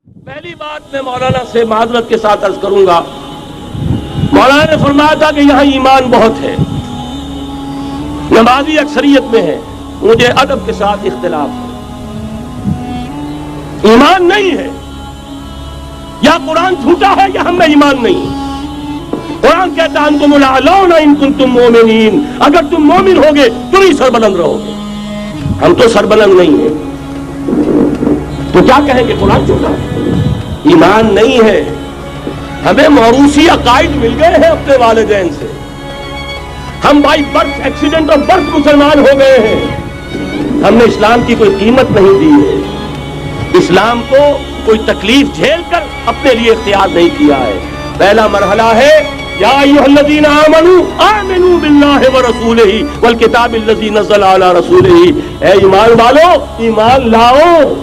پہلی بات میں مولانا سے معذرت کے ساتھ عرض کروں گا، مولانا نے فرمایا تھا کہ یہاں ایمان بہت ہے، نمازی اکثریت میں ہے، مجھے ادب کے ساتھ اختلاف ہے، ایمان نہیں ہے، یا قرآن جھوٹا ہے یا ہم میں ایمان نہیں۔ قرآن کہتا ہے انتم الاعلون ان کنتم مومنین، اگر تم مومن ہوگے تم ہی سربلند رہو گے، ہم تو سربلند نہیں ہیں، تو کیا کہیں گے قرآن جھوٹا ہے، ایمان نہیں ہے۔ ہمیں موروثی عقائد مل گئے ہیں اپنے والدین سے، ہم بائی برتھ ایکسیڈنٹ اور برتھ مسلمان ہو گئے ہیں، ہم نے اسلام کی کوئی قیمت نہیں دی ہے، اسلام کو کوئی تکلیف جھیل کر اپنے لیے اختیار نہیں کیا ہے۔ پہلا مرحلہ ہے یا ایھا الذین آمنوا آمنوا باللہ ورسولہ والکتاب الذی نزل علی رسولہ، اے ایمان والو ایمان لاؤ۔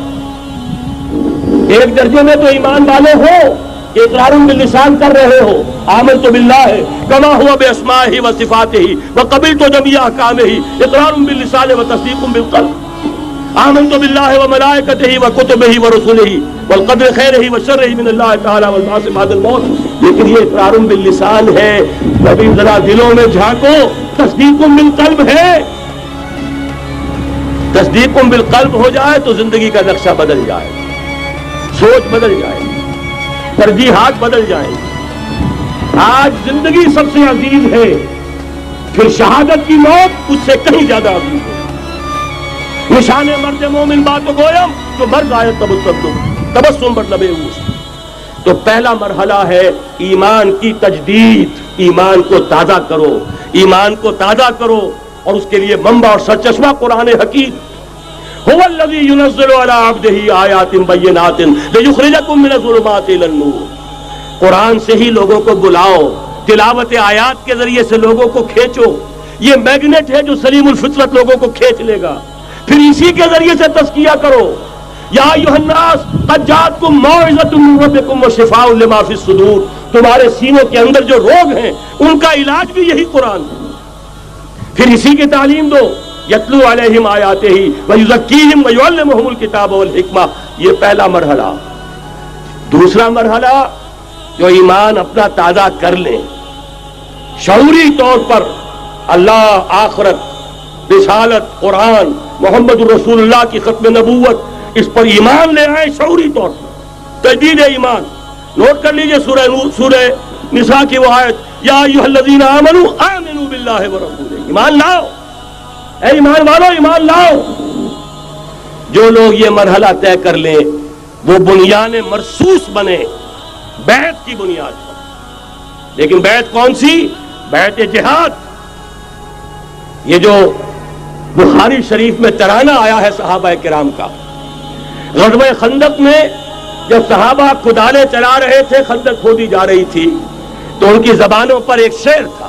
ایک درجے میں تو ایمان والے ہو کہ اقرار باللسان کر رہے ہو، آمنت باللہ کما ہوا باسمائہ وصفاتہ وقبلت جمیع احکامہ، اقرار باللسان وتصدیق بالقلب، آمنت باللہ وملائکتہ وکتبہ ورسلہ والقدر خیرہ وشرہ من اللہ تعالی والبعث بعد الموت۔ لیکن یہ اقرار باللسان ہے، کبھی ذرا دلوں میں جھانکو، تصدیق بالقلب ہے۔ تصدیق بالقلب ہو جائے تو زندگی کا نقشہ بدل جائے، سوچ بدل جائے، ترجیحات بدل جائیں۔ آج زندگی سب سے عزیز ہے، پھر شہادت کی موت اس سے کہیں زیادہ عزیز ہے۔ نشان مرد مومن بات گویم جو مرد آئے تبسم بر لبے اوست۔ تو پہلا مرحلہ ہے ایمان کی تجدید، ایمان کو تازہ کرو، ایمان کو تازہ کرو، اور اس کے لیے منبع اور سرچشمہ قرآن حکیم۔ هو الذی ينزل على عبده آیات بینات لیخرجکم من الظلمات الی النور۔ قرآن سے ہی لوگوں کو بلاؤ، تلاوت آیات کے ذریعے سے لوگوں کو کھینچو، یہ میگنیٹ ہے جو سلیم الفطرت لوگوں کو کھینچ لے گا، پھر اسی کے ذریعے سے تزکیہ کرو۔ یا ایھا الناس قد جاءتکم موعظۃ من ربکم وشفاء لما فی الصدور، تمہارے سینوں کے اندر جو روگ ہیں ان کا علاج بھی یہی قرآن ہے، پھر اسی کی تعلیم دو۔ یتلو علیہم آیاتہ ویزکیہم ویعلمہم الکتاب والحکمہ، یہ پہلا مرحلہ۔ دوسرا مرحلہ جو ایمان اپنا تازہ کر لیں، شعوری طور پر اللہ، آخرت، رسالت، قرآن، محمد الرسول اللہ کی ختم نبوت، اس پر ایمان لے آئیں شعوری طور پر، تجدید ایمان۔ نوٹ کر لیجئے سورہ نساء کی وہ آیت، یا ایھا الذین آمنوا آمنوا باللہ ورسولہ، ایمان لاؤ، اے ایمان والو ایمان لاؤ۔ جو لوگ یہ مرحلہ طے کر لیں وہ بنیان مرصوص بنے بیعت کی بنیاد پر۔ لیکن بیعت کون سی؟ بیعت جہاد۔ یہ جو بخاری شریف میں ترانہ آیا ہے صحابہ کرام کا، غزوہ خندق میں جب صحابہ کدالیں چلا رہے تھے، خندق کھودی جا رہی تھی، تو ان کی زبانوں پر ایک شعر تھا،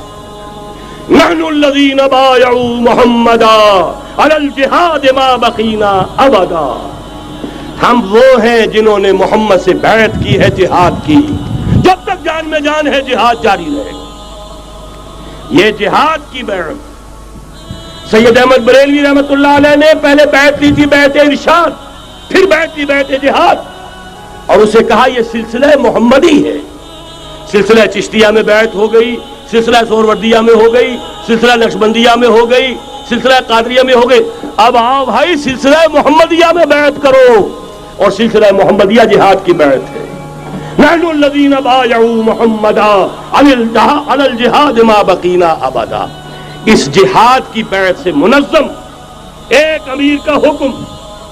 نحن الذین بایعوا محمدا علی الجہاد ما بقینا ابدا، ہم وہ ہیں جنہوں نے محمد سے بیعت کی ہے جہاد کی، جب تک جان میں جان ہے جہاد جاری رہے گا۔ یہ جہاد کی بیعت، سید احمد بریلوی رحمۃ اللہ علیہ نے پہلے بیعت لی تھی بیعت ارشاد، پھر بیعت لی بیعت جہاد، اور اسے کہا یہ سلسلہ محمدی ہے۔ سلسلہ چشتیہ میں بیعت ہو گئی، سلسلہ سہروردیہ میں ہو گئی، سلسلہ نقشبندیہ میں ہو گئی، سلسلہ قادریہ میں ہو گئی، اب آؤ بھائی سلسلہ محمدیہ میں بیعت کرو، اور سلسلہ محمدیہ جہاد کی بیعت ہے۔ نحن الذین بایعوا محمدا علی الجہاد ما بقینا ابدا۔ اس جہاد کی بیعت سے منظم ایک امیر کا حکم،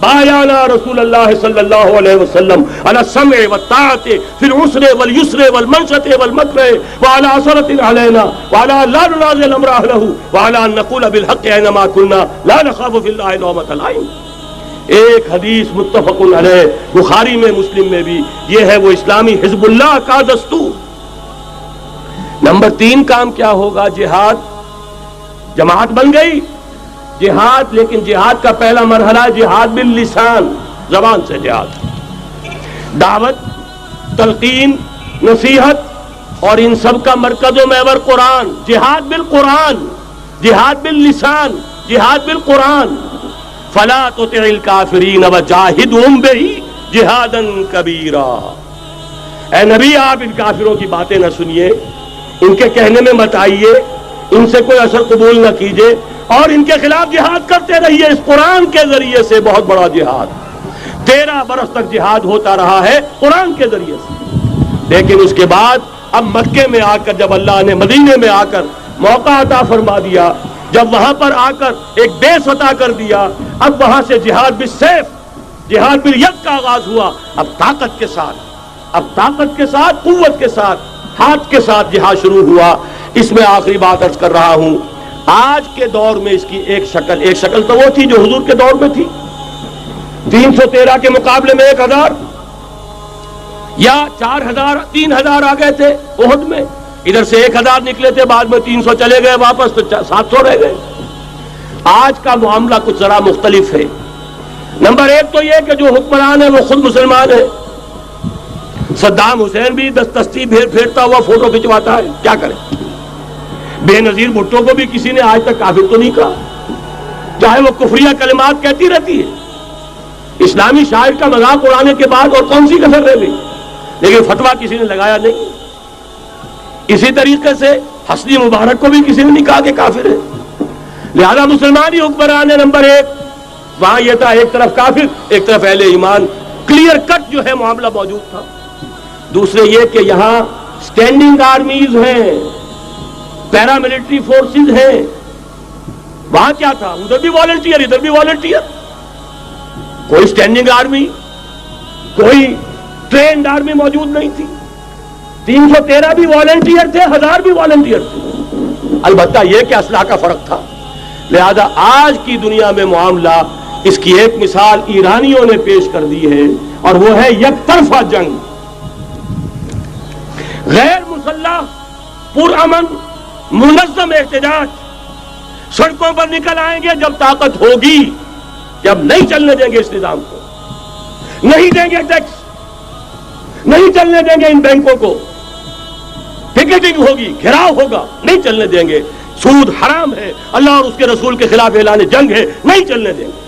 بایعنا رسول اللہ صلی اللہ علیہ وسلم علی السمع والطاعۃ فی العسر والیسر والمنشط والمکرہ وعلی اثرۃ علینا وعلی لا ننازع الامر اہلہ وعلی ان نقول بالحق اینما کنا لا نخاف فی اللہ لومۃ لائم۔ ایک حدیث متفق علیہ، بخاری میں، مسلم میں بھی، یہ ہے وہ اسلامی حزب اللہ کا دستور۔ نمبر 3 کام کیا ہوگا؟ جہاد، جماعت بن گئی جہاد، لیکن جہاد کا پہلا مرحلہ جہاد باللسان، زبان سے جہاد، دعوت، تلقین، نصیحت، اور ان سب کا مرکز و محور قرآن۔ جہاد بالقرآن، جہاد باللسان، جہاد بالقرآن۔ فلا تطع الکافرین وجاہدہم بہ جہادا کبیرا۔ اے نبی آپ ان کافروں کی باتیں نہ سنیے، ان کے کہنے میں مت آئیے، ان سے کوئی اثر قبول نہ کیجیے، اور ان کے خلاف جہاد کرتے رہیے اس قرآن کے ذریعے سے۔ بہت بڑا جہاد 13 برس تک جہاد ہوتا رہا ہے قرآن کے ذریعے سے۔ لیکن اس کے بعد اب مکے میں آ کر، جب اللہ نے مدینے میں آ کر موقع عطا فرما دیا، جب وہاں پر آ کر ایک بیس عطا کر دیا، اب وہاں سے جہاد بالسیف، جہاد بالید کا آغاز ہوا۔ اب طاقت کے ساتھ، قوت کے ساتھ، ہاتھ کے ساتھ جہاد شروع ہوا۔ اس میں آخری بات عرض کر رہا ہوں، آج کے دور میں اس کی ایک شکل تو وہ تھی جو حضور کے دور میں تھی، 313 کے مقابلے میں 1000 یا 4000 3000 آ گئے تھے احد میں، ادھر سے 1000 نکلے تھے، بعد میں 300 چلے گئے واپس، تو 700 رہ گئے۔ آج کا معاملہ کچھ ذرا مختلف ہے۔ نمبر 1 تو یہ کہ جو حکمران ہے وہ خود مسلمان ہے۔ صدام حسین بھی دستی پھیرتا ہوا فوٹو کھنچواتا ہے، کیا کرے؟ بے نظیر بھٹو کو بھی کسی نے آج تک کافر تو نہیں کہا، چاہے وہ کفریہ کلمات کہتی رہتی ہے۔ اسلامی شاعر کا مذاق اڑانے کے بعد اور کون سی کسر رہ گئی؟ لیکن فتویٰ کسی نے لگایا نہیں۔ اسی طریقے سے حسنی مبارک کو بھی کسی نے نہیں کہا کہ کافر ہے۔ لہذا مسلمان ہی حکمران ہے نمبر 1۔ وہاں یہ تھا ایک طرف کافر، ایک طرف اہل ایمان، کلیئر کٹ جو ہے معاملہ موجود تھا۔ دوسرے یہ کہ یہاں سٹینڈنگ آرمیز ہیں، پیراملٹری فورسز ہیں۔ وہاں کیا تھا؟ ادھر بھی والنٹیئر، ادھر بھی والنٹیئر۔ کوئی سٹینڈنگ آرمی، کوئی ٹرینڈ آرمی موجود نہیں تھی۔ 313 بھی والنٹیئر تھے، 1000 بھی والنٹیئر تھے۔ البتہ یہ کہ اسلحہ کا فرق تھا۔ لہذا آج کی دنیا میں معاملہ، اس کی ایک مثال ایرانیوں نے پیش کر دی ہے، اور وہ ہے یک طرفہ جنگ۔ غیر مسلح، پرامن، منظم احتجاج، سڑکوں پر نکل آئیں گے جب طاقت ہوگی، جب نہیں چلنے دیں گے اس نظام کو، نہیں دیں گے ٹیکس، نہیں چلنے دیں گے ان بینکوں کو، پکیٹنگ ہوگی، گھراؤ ہوگا، نہیں چلنے دیں گے، سود حرام ہے، اللہ اور اس کے رسول کے خلاف اعلان جنگ ہے، نہیں چلنے دیں گے۔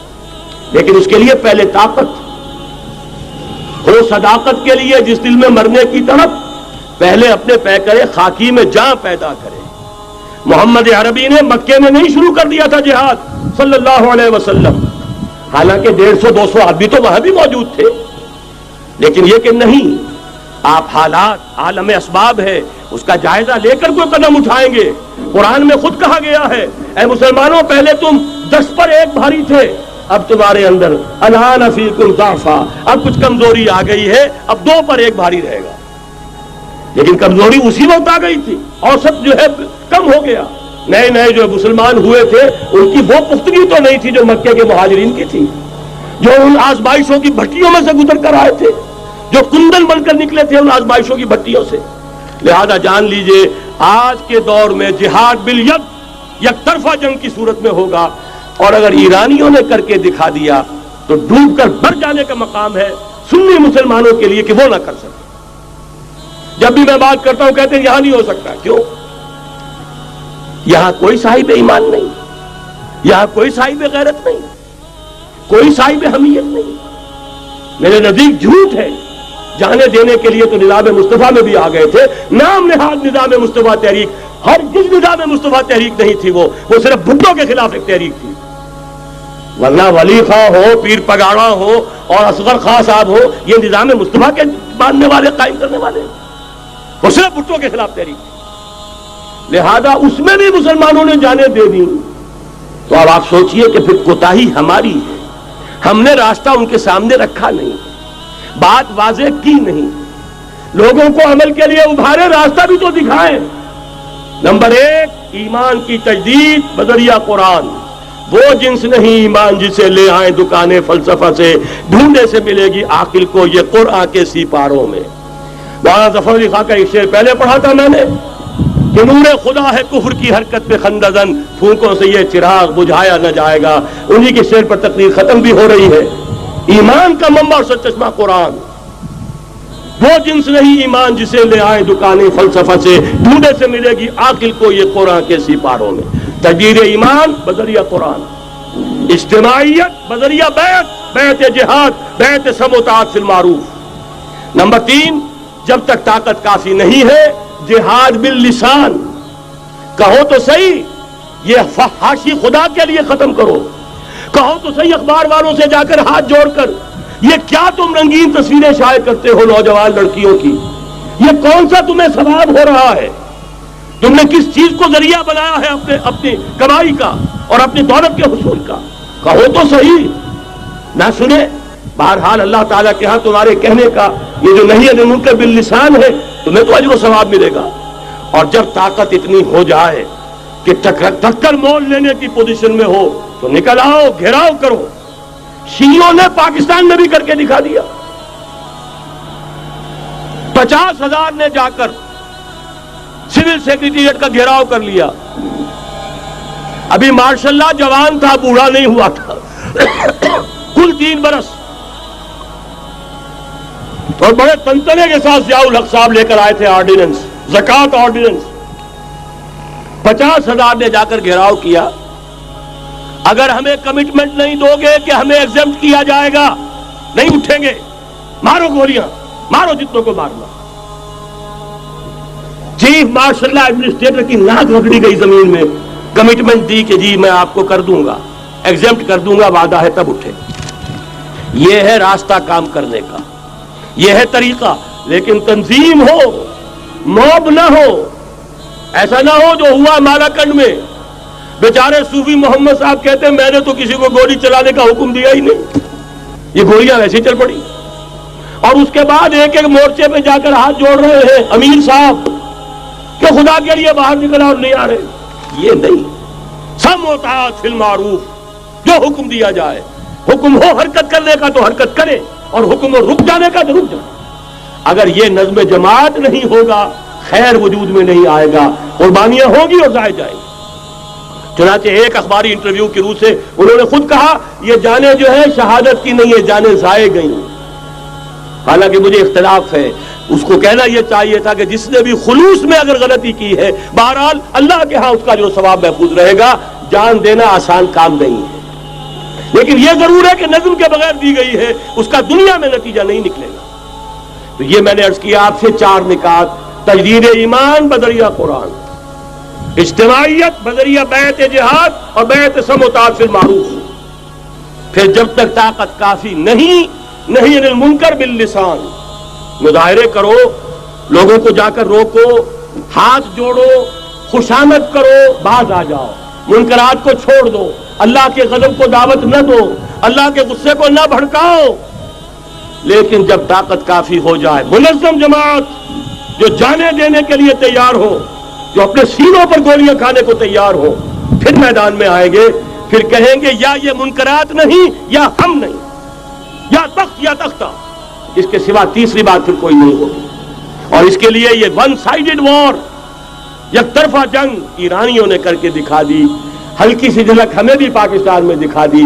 لیکن اس کے لیے پہلے طاقت ہو، صداقت کے لیے جس دل میں مرنے کی طرف، پہلے اپنے پیکرے خاکی میں جان پیدا کرے۔ محمد عربی نے مکے میں نہیں شروع کر دیا تھا جہاد صلی اللہ علیہ وسلم، حالانکہ 150-200 آدمی تو وہاں بھی موجود تھے، لیکن یہ کہ نہیں، آپ حالات، عالم اسباب ہے، اس کا جائزہ لے کر کوئی قدم اٹھائیں گے۔ قرآن میں خود کہا گیا ہے، اے مسلمانوں، پہلے تم 10 پر 1 بھاری تھے، اب تمہارے اندر الآن فیکم ضعفا، اب کچھ کمزوری آ گئی ہے، اب 2 پر 1 بھاری رہے گا۔ لیکن کمزوری اسی وقت آ گئی تھی، اوسط جو ہے کم ہو گیا۔ نئے جو مسلمان ہوئے تھے ان کی وہ پختگی تو نہیں تھی جو مکے کے مہاجرین کی تھی، جو ان آزمائشوں کی بھٹیوں میں سے گزر کر آئے تھے، جو کندن بن کر نکلے تھے ان آزمائشوں کی بھٹیوں سے۔ لہذا جان لیجئے آج کے دور میں جہاد بالید یک طرفہ جنگ کی صورت میں ہوگا، اور اگر ایرانیوں نے کر کے دکھا دیا تو ڈوب کر مر جانے کا مقام ہے سنی مسلمانوں کے لیے کہ وہ نہ کر سکے۔ جب بھی میں بات کرتا ہوں کہتے ہیں یہاں نہیں ہو سکتا، کیوں؟ یہاں کوئی صاحب ایمان نہیں، یہاں کوئی صاحب غیرت نہیں، کوئی صاحب حمیت نہیں۔ میرے نزدیک جھوٹ ہے۔ جانے دینے کے لیے تو نظام مصطفیٰ میں بھی آ گئے تھے، نام نہاد نظام مصطفیٰ تحریک، ہر جس نظام مصطفیٰ تحریک نہیں تھی، وہ صرف بھٹو کے خلاف ایک تحریک تھی، ورنہ ولی خواہ ہو، پیر پگاڑا ہو اور اصغر خواہ صاحب ہو، یہ نظام مصطفیٰ کے ماننے والے، قائم کرنے والے، وہ صرف بھٹو کے خلاف تحریک تھی۔ لہذا اس میں بھی مسلمانوں نے جانیں دے دی، تو اب آپ سوچئے کہ پھر کوتاہی ہماری ہے، ہم نے راستہ ان کے سامنے رکھا نہیں، بات واضح کی نہیں، لوگوں کو عمل کے لیے ابھارے، راستہ بھی تو دکھائیں۔ نمبر 1 ایمان کی تجدید بذریعہ قرآن۔ وہ جنس نہیں ایمان جسے لے آئیں دکانیں فلسفہ سے، ڈھونڈے سے ملے گی عاقل کو یہ قرآن کے سیپاروں میں۔ مولانا ظفر علی خان کا ایک شعر پہلے پڑھا تھا میں نے کہ نور خدا ہے کفر کی حرکت پہ خندزن، پھونکوں سے یہ چراغ بجھایا نہ جائے گا۔ انہی کے شعر پر تقریر ختم بھی ہو رہی ہے۔ ایمان کا منبع اور سرچشمہ قرآن۔ وہ جنس نہیں ایمان جسے لے آئیں دکانیں فلسفہ سے، ڈھونڈے سے ملے گی عاقل کو یہ قرآن کے سیپاروں میں۔ تجدید ایمان بذریعہ قرآن، اجتماعیت بذریعہ بیعت، بیعت جہاد، بیعت سمع و طاعت فی المعروف۔ نمبر 3، جب تک طاقت کافی نہیں ہے جہاد باللسان، کہو تو صحیح یہ فحاشی خدا کے لیے ختم کرو، کہو تو صحیح اخبار والوں سے جا کر ہاتھ جوڑ کر یہ کیا تم رنگین تصویریں شائع کرتے ہو نوجوان لڑکیوں کی، یہ کون سا تمہیں ثواب ہو رہا ہے، تم نے کس چیز کو ذریعہ بنایا ہے اپنی کمائی کا اور اپنی دولت کے حصول کا، کہو تو صحیح، نہ سنے۔ بہرحال اللہ تعالیٰ کے ہاں تمہارے کہنے کا یہ جو نہی عن المنکر باللسان ہے تمہیں تو اجر و ثواب ملے گا۔ اور جب طاقت اتنی ہو جائے کہ ٹکر مول لینے کی پوزیشن میں ہو تو نکل آؤ، گھیراؤ کرو۔ شیعوں نے پاکستان میں بھی کر کے دکھا دیا، 50,000 نے جا کر سول سیکریٹریٹ کا گھیراؤ کر لیا۔ ابھی ماشاءاللہ جوان تھا، بوڑھا نہیں ہوا تھا، کل 3 برس، اور بڑے تنتنے کے ساتھ ضیاء الحق صاحب لے کر آئے تھے آرڈیننس، زکوٰۃ آرڈیننس۔ 50,000 نے جا کر گھیراؤ کیا۔ اگر ہمیں کمٹمنٹ نہیں دو گے کہ ہمیں ایگزمپٹ کیا جائے گا، نہیں اٹھیں گے، مارو گولیاں، مارو جتنوں کو مارنا۔ چیف مارشل اللہ ایڈمنسٹریٹر کی ناک رگڑی گئی زمین میں، کمٹمنٹ دی کہ جی میں آپ کو کر دوں گا، ایگزمپٹ کر دوں گا، وعدہ ہے، تب اٹھے۔ یہ ہے راستہ کام کرنے کا، یہ ہے طریقہ، لیکن تنظیم ہو، موب نہ ہو۔ ایسا نہ ہو جو ہوا مالاکنڈ میں، بیچارے صوفی محمد صاحب کہتے ہیں میں نے تو کسی کو گولی چلانے کا حکم دیا ہی نہیں، یہ گولیاں ویسے چل پڑی، اور اس کے بعد ایک ایک مورچے پہ جا کر ہاتھ جوڑ رہے ہیں امیر صاحب کہ خدا کے لیے باہر نکلا اور نہیں آ رہے۔ یہ نہیں، سمع و طاعت فی المعروف، جو حکم دیا جائے، حکم ہو حرکت کرنے کا تو حرکت کرے، اور حکم ہو رک جانے کا تو رک جائے۔ اگر یہ نظم جماعت نہیں ہوگا خیر وجود میں نہیں آئے گا، قربانیاں ہوگی اور ضائع جائیں گی۔ چنانچہ ایک اخباری انٹرویو کی روح سے انہوں نے خود کہا یہ جانیں جو ہے شہادت کی نہیں، یہ جانیں ضائع گئیں۔ حالانکہ مجھے اختلاف ہے، اس کو کہنا یہ چاہیے تھا کہ جس نے بھی خلوص میں اگر غلطی کی ہے بہرحال اللہ کے ہاں اس کا جو ثواب محفوظ رہے گا، جان دینا آسان کام نہیں ہے، لیکن یہ ضرور ہے کہ نظم کے بغیر دی گئی ہے اس کا دنیا میں نتیجہ نہیں نکلے گا۔ تو یہ میں نے عرض کیا آپ سے 4 نکات: تجدید ایمان بذریعہ قرآن، اجتماعیت بذریعہ بیعت جہاد اور بیعت سمع و طاعت فی المعروف۔ پھر جب تک طاقت کافی نہیں، نہی عن المنکر باللسان، مظاہرے کرو، لوگوں کو جا کر روکو، ہاتھ جوڑو، خوشامد کرو، باز آ جاؤ، منکرات کو چھوڑ دو، اللہ کے غضب کو دعوت نہ دو، اللہ کے غصے کو نہ بھڑکاؤ۔ لیکن جب طاقت کافی ہو جائے، منظم جماعت جو جانے دینے کے لیے تیار ہو، جو اپنے سینوں پر گولیاں کھانے کو تیار ہو، پھر میدان میں آئیں گے، پھر کہیں گے یا یہ منکرات نہیں یا ہم نہیں، یا تخت یا تختہ، اس کے سوا تیسری بات پھر کوئی نہیں ہوگی۔ اور اس کے لیے یہ ون سائیڈڈ وار، یک طرفہ جنگ ایرانیوں نے کر کے دکھا دی، ہلکی سی جھلک ہمیں بھی پاکستان میں دکھا دی۔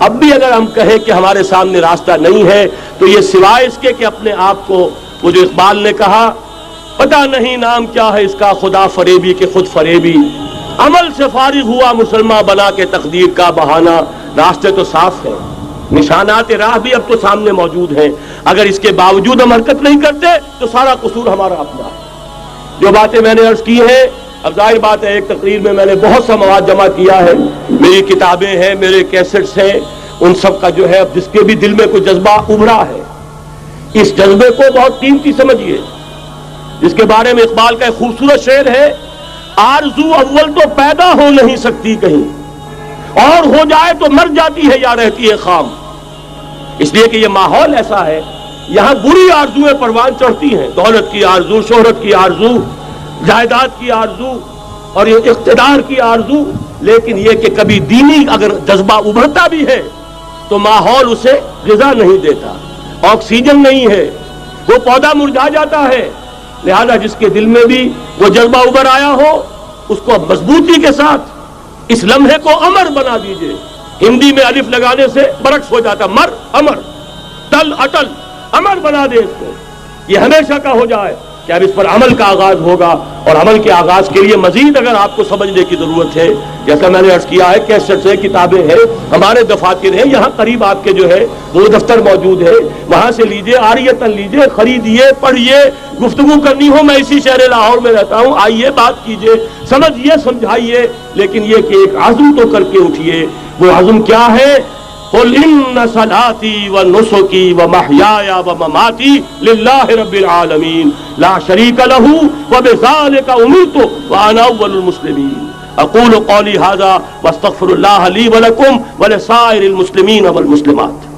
اب بھی اگر ہم کہیں کہ ہمارے سامنے راستہ نہیں ہے تو یہ سوائے اس کے کہ اپنے آپ کو، وہ جو اقبال نے کہا پتہ نہیں نام کیا ہے اس کا، خدا فریبی کہ خود فریبی، عمل سے فارغ ہوا مسلمان بنا کے تقدیر کا بہانہ۔ راستے تو صاف ہیں، نشانات راہ بھی اب تو سامنے موجود ہیں، اگر اس کے باوجود ہم حرکت نہیں کرتے تو سارا قصور ہمارا اپنا ہے۔ جو باتیں میں نے عرض کی ہیں، اب ظاہر بات ہے ایک تقریر میں میں نے بہت سا مواد جمع کیا ہے، میری کتابیں ہیں، میرے کیسٹس ہیں، ان سب کا جو ہے اب جس کے بھی دل میں کوئی جذبہ ابھرا ہے، اس جذبے کو بہت قیمتی سمجھیے، جس کے بارے میں اقبال کا ایک خوبصورت شعر ہے: آرزو اول تو پیدا ہو نہیں سکتی کہیں، اور ہو جائے تو مر جاتی ہے یا رہتی ہے خام۔ اس لیے کہ یہ ماحول ایسا ہے، یہاں بری آرزویں پروان چڑھتی ہیں، دولت کی آرزو، شہرت کی آرزو، جائیداد کی آرزو اور یہ اقتدار کی آرزو، لیکن یہ کہ کبھی دینی اگر جذبہ ابھرتا بھی ہے تو ماحول اسے غذا نہیں دیتا، آکسیجن نہیں ہے، وہ پودا مرجھا جاتا ہے۔ لہذا جس کے دل میں بھی وہ جذبہ ابھر آیا ہو اس کو مضبوطی کے ساتھ اس لمحے کو امر بنا دیجئے۔ ہندی میں الف لگانے سے برعکس ہو جاتا، مر امر، تل اٹل، امر بنا دے اس کو، یہ ہمیشہ کا ہو جائے۔ کہ اب اس پر عمل کا آغاز ہوگا، اور عمل کے آغاز کے لیے مزید اگر آپ کو سمجھنے کی ضرورت ہے، جیسا میں نے عرض کیا ہے، کیسٹ سے کتابیں ہیں، ہمارے دفاتر ہیں، یہاں قریب آپ کے جو ہے وہ دفتر موجود ہے، وہاں سے لیجئے، عاریتاً لیجئے، خریدیے، پڑھیے، گفتگو کرنی ہو، میں اسی شہر لاہور میں رہتا ہوں، آئیے بات کیجئے، سمجھیے، سمجھائیے، لیکن یہ کہ ایک عزم تو کر کے اٹھیے۔ وہ عزم کیا ہے؟ قل ان صلاتي ونسكي ومحياي ومماتي لله رب العالمين لا شريك له وبذلك امرت وانا اول المسلمين اقول قولي هذا واستغفر الله لي ولكم ولسائر المسلمين والمسلمات۔